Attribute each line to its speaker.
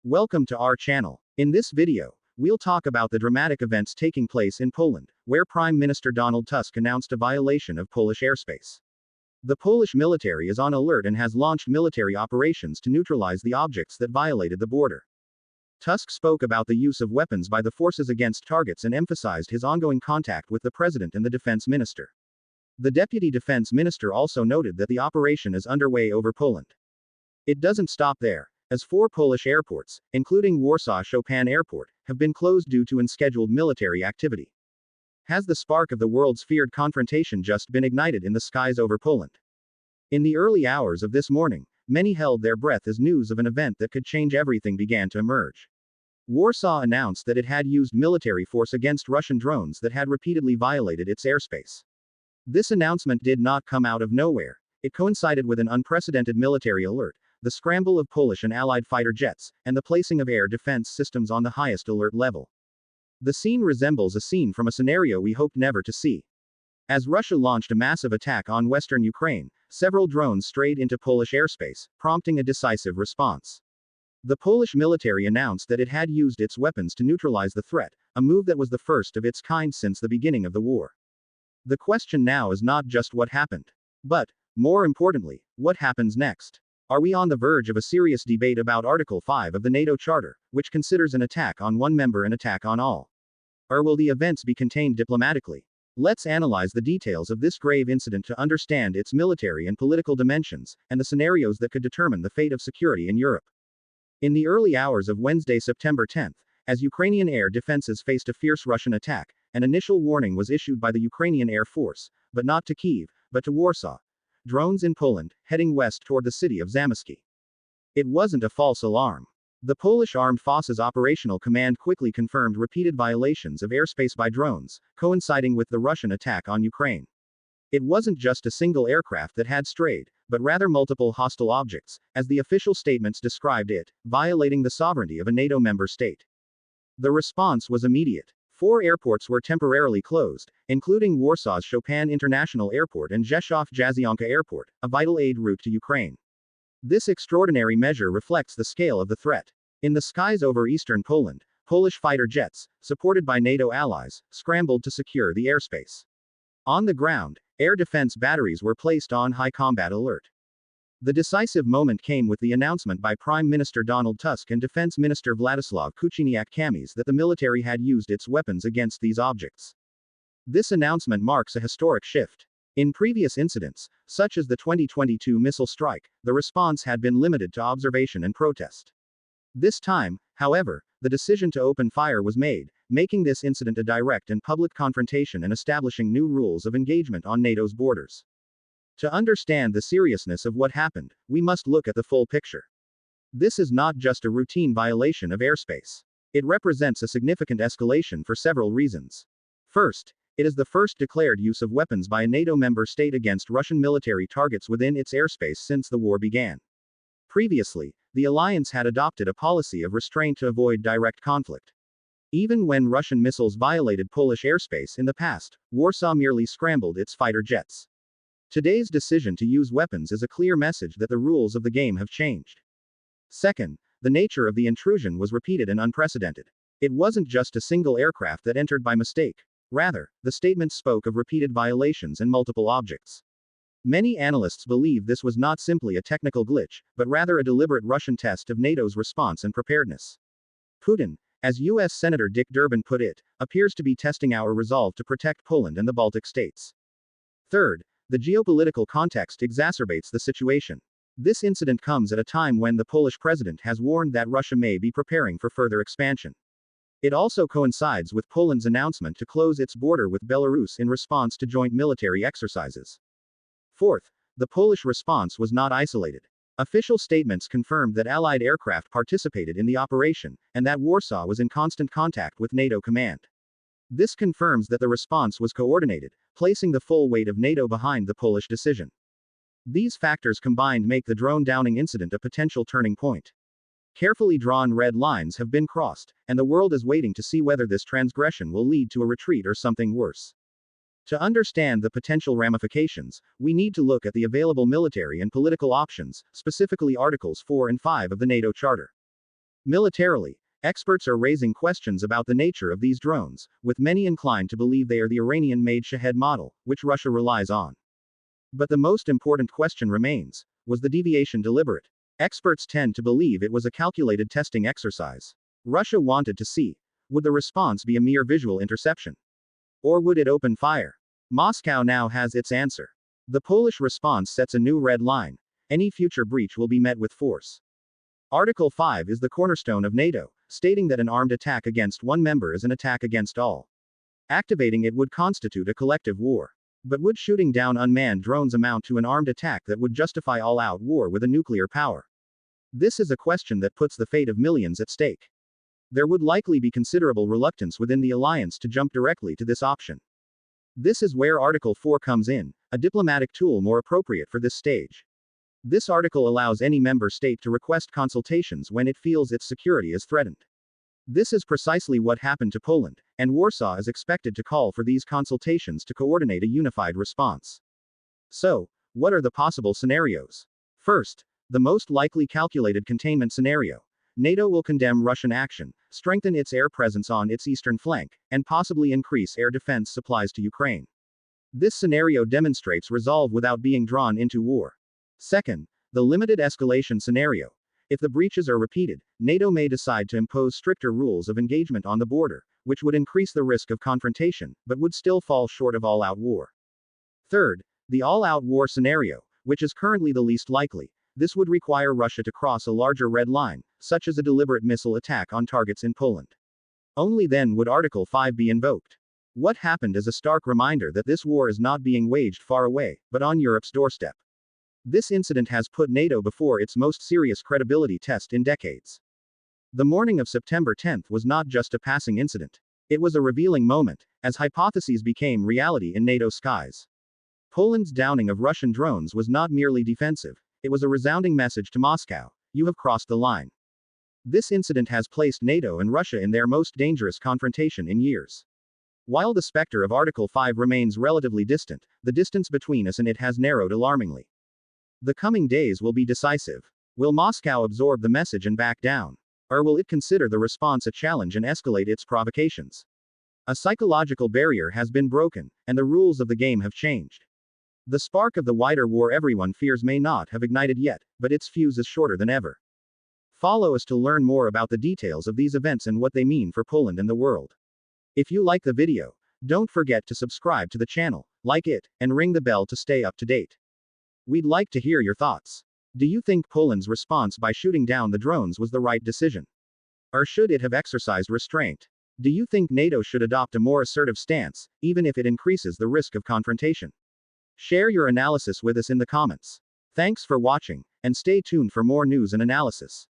Speaker 1: Welcome to our channel. In this video, we'll talk about the dramatic events taking place in Poland, where Prime Minister Donald Tusk announced a violation of Polish airspace. The Polish military is on alert and has launched military operations to neutralize the objects that violated the border. Tusk spoke about the use of weapons by the forces against targets and emphasized his ongoing contact with the president and the defense minister. The deputy defense minister also noted that the operation is underway over Poland. It doesn't stop there, as 4 Polish airports, including Warsaw Chopin Airport, have been closed due to unscheduled military activity. Has the spark of the world's feared confrontation just been ignited in the skies over Poland? In the early hours of this morning, many held their breath as news of an event that could change everything began to emerge. Warsaw announced that it had used military force against Russian drones that had repeatedly violated its airspace. This announcement did not come out of nowhere. It coincided with an unprecedented military alert, the scramble of Polish and Allied fighter jets, and the placing of air defense systems on the highest alert level. The scene resembles a scene from a scenario we hoped never to see. As Russia launched a massive attack on western Ukraine, several drones strayed into Polish airspace, prompting a decisive response. The Polish military announced that it had used its weapons to neutralize the threat, a move that was the first of its kind since the beginning of the war. The question now is not just what happened, but, more importantly, what happens next? Are we on the verge of a serious debate about Article 5 of the NATO Charter, which considers an attack on one member an attack on all? Or will the events be contained diplomatically? Let's analyze the details of this grave incident to understand its military and political dimensions, and the scenarios that could determine the fate of security in Europe. In the early hours of Wednesday, September 10th, as Ukrainian air defenses faced a fierce Russian attack, an initial warning was issued by the Ukrainian Air Force, but not to Kyiv, but to Warsaw. Drones in Poland, heading west toward the city of Zamość. It wasn't a false alarm. The Polish Armed Forces Operational Command quickly confirmed repeated violations of airspace by drones, coinciding with the Russian attack on Ukraine. It wasn't just a single aircraft that had strayed, but rather multiple hostile objects, as the official statements described it, violating the sovereignty of a NATO member state. The response was immediate. 4 airports were temporarily closed, including Warsaw's Chopin International Airport and Rzeszów-Jasionka Airport, a vital aid route to Ukraine. This extraordinary measure reflects the scale of the threat. In the skies over eastern Poland, Polish fighter jets, supported by NATO allies, scrambled to secure the airspace. On the ground, air defense batteries were placed on high combat alert. The decisive moment came with the announcement by Prime Minister Donald Tusk and Defense Minister Władysław Kuczyniak-Kamysz that the military had used its weapons against these objects. This announcement marks a historic shift. In previous incidents, such as the 2022 missile strike, the response had been limited to observation and protest. This time, however, the decision to open fire was made, making this incident a direct and public confrontation and establishing new rules of engagement on NATO's borders. To understand the seriousness of what happened, we must look at the full picture. This is not just a routine violation of airspace. It represents a significant escalation for several reasons. First, it is the first declared use of weapons by a NATO member state against Russian military targets within its airspace since the war began. Previously, the alliance had adopted a policy of restraint to avoid direct conflict. Even when Russian missiles violated Polish airspace in the past, Warsaw merely scrambled its fighter jets. Today's decision to use weapons is a clear message that the rules of the game have changed. Second, the nature of the intrusion was repeated and unprecedented. It wasn't just a single aircraft that entered by mistake. Rather, the statement spoke of repeated violations and multiple objects. Many analysts believe this was not simply a technical glitch, but rather a deliberate Russian test of NATO's response and preparedness. Putin, as U.S. Senator Dick Durbin put it, appears to be testing our resolve to protect Poland and the Baltic states. Third, the geopolitical context exacerbates the situation. This incident comes at a time when the Polish president has warned that Russia may be preparing for further expansion. It also coincides with Poland's announcement to close its border with Belarus in response to joint military exercises. Fourth, the Polish response was not isolated. Official statements confirmed that Allied aircraft participated in the operation, and that Warsaw was in constant contact with NATO command. This confirms that the response was coordinated, placing the full weight of NATO behind the Polish decision. These factors combined make the drone downing incident a potential turning point. Carefully drawn red lines have been crossed, and the world is waiting to see whether this transgression will lead to a retreat or something worse. To understand the potential ramifications, we need to look at the available military and political options, specifically Articles 4 and 5 of the NATO Charter. Militarily, experts are raising questions about the nature of these drones, with many inclined to believe they are the Iranian-made Shahed model, which Russia relies on. But the most important question remains, was the deviation deliberate? Experts tend to believe it was a calculated testing exercise. Russia wanted to see, would the response be a mere visual interception? Or would it open fire? Moscow now has its answer. The Polish response sets a new red line. Any future breach will be met with force. Article 5 is the cornerstone of NATO, stating that an armed attack against one member is an attack against all. Activating it would constitute a collective war. But would shooting down unmanned drones amount to an armed attack that would justify all-out war with a nuclear power? This is a question that puts the fate of millions at stake. There would likely be considerable reluctance within the alliance to jump directly to this option. This is where Article 4 comes in, a diplomatic tool more appropriate for this stage. This article allows any member state to request consultations when it feels its security is threatened. This is precisely what happened to Poland, and Warsaw is expected to call for these consultations to coordinate a unified response. So, what are the possible scenarios? First, the most likely calculated containment scenario. NATO will condemn Russian action, strengthen its air presence on its eastern flank, and possibly increase air defense supplies to Ukraine. This scenario demonstrates resolve without being drawn into war. Second, the limited escalation scenario. If the breaches are repeated, NATO may decide to impose stricter rules of engagement on the border, which would increase the risk of confrontation, but would still fall short of all-out war. Third, the all-out war scenario, which is currently the least likely. This would require Russia to cross a larger red line, such as a deliberate missile attack on targets in Poland. Only then would Article 5 be invoked. What happened is a stark reminder that this war is not being waged far away, but on Europe's doorstep. This incident has put NATO before its most serious credibility test in decades. The morning of September 10 was not just a passing incident. It was a revealing moment, as hypotheses became reality in NATO skies. Poland's downing of Russian drones was not merely defensive, it was a resounding message to Moscow: you have crossed the line. This incident has placed NATO and Russia in their most dangerous confrontation in years. While the specter of Article 5 remains relatively distant, the distance between us and it has narrowed alarmingly. The coming days will be decisive. Will Moscow absorb the message and back down? Or will it consider the response a challenge and escalate its provocations? A psychological barrier has been broken, and the rules of the game have changed. The spark of the wider war everyone fears may not have ignited yet, but its fuse is shorter than ever. Follow us to learn more about the details of these events and what they mean for Poland and the world. If you like the video, don't forget to subscribe to the channel, like it, and ring the bell to stay up to date. We'd like to hear your thoughts. Do you think Poland's response by shooting down the drones was the right decision? Or should it have exercised restraint? Do you think NATO should adopt a more assertive stance, even if it increases the risk of confrontation? Share your analysis with us in the comments. Thanks for watching, and stay tuned for more news and analysis.